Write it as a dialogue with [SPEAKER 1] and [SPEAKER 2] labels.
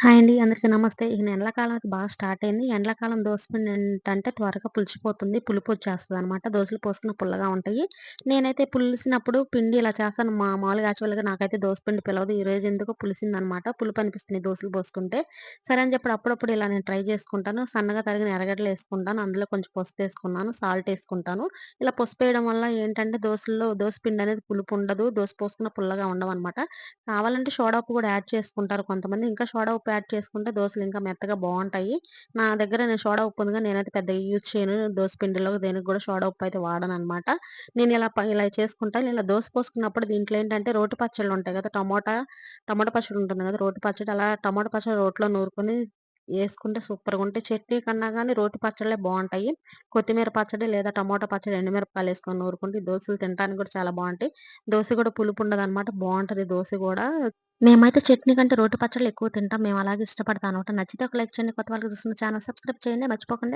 [SPEAKER 1] Hi అండి. అందరికీ నమస్తే. ఈ ఎండ్లకాలం అయితే బాగా స్టార్ట్ అయింది. ఎండ్లకాలం దోసపిండి ఏంటంటే త్వరగా పులిసిపోతుంది. పులుపొచ్చేస్తదనమాట. దోసలు పోసుకున్న పుల్లగా ఉంటాయి. నేనైతే పులిసినప్పుడు పిండి ఇలా చేస్తాను. మామూలుగా యాక్చువల్‌గా నాకైతే దోసపిండి పిలవదు. ఈరోజు ఎందుకో పులిసిందనమాట. పులుపనిపిస్తున్నాయి దోసలు పోసుకుంటే. సరే అని చెప్పి అప్పుడప్పుడు ఇలా నేను ట్రై చేసుకుంటాను. సన్నగా తరిగిన ఎర్రగడ్డలేసుకుంటాను. అందులో కొంచెం పసుపేసుకున్నాను. సాల్టేసుకుంటాను. ఇలా పసుపేయడం వల్ల ఏంటంటే దోసల్లో దోసపిండనేది పులుపుండదు. దోస పోసుకున్న పుల్లగా ఉండవనమాట. కావాలంటే సోడా ఉప్పు గూడా యాడ్ చేసుకుంటారు కొంతమంది. ఇంకా సోడా ఉప్పు యాడ్ చేసుకుంటే దోసలు ఇంకా మెత్తగా బావుంటాయి. నా దగ్గర సోడా ఉప్పు ఉంది గానీ నేనైతే పెద్దగా యూజ్ చేయను. దోస పిండిలో దేనికి గూడా సోడా ఉప్పు అయితే వాడననమాట. నేను ఇలా చేసుకుంటా. ఇలా దోస పోసుకున్నప్పుడు దీంట్లో ఏంటంటే రోటి పచ్చళ్ళుంటాయి గదా! టమాటా పచ్చడి ఉంటుంది గదా! రోటి పచ్చడి అలా టమాటా పచ్చడి రోట్లో నూరుకొని యేసుకుంటే సూపర్‌గుంటాయి. చట్నీ కన్నా గానీ రోటి పచ్చళ్ళే బావుంటాయి. కొత్తిమీర పచ్చడి లేదా టమాటా పచ్చడి ఎండుమిరపకాయలేసుకొని నూరుకుంటే ఈ దోసలు తినటానికి గూడా చాలా బావుంటాయి. దోస గూడా పులుపుండదనమాట. బావుంటది దోస గూడా. మేమైతే చట్నీ కంటే రోటి పచ్చళ్ళు ఎక్కువ తింటాం. మేము అలాగే ఇష్టపడతాం అనమాట. నచ్చితే ఒక లైక్ చేయండి. కొత్త వాళ్ళకి చూస్తున్న ఛానల్ సబ్స్క్రైబ్ చేయండి మర్చిపోకండి.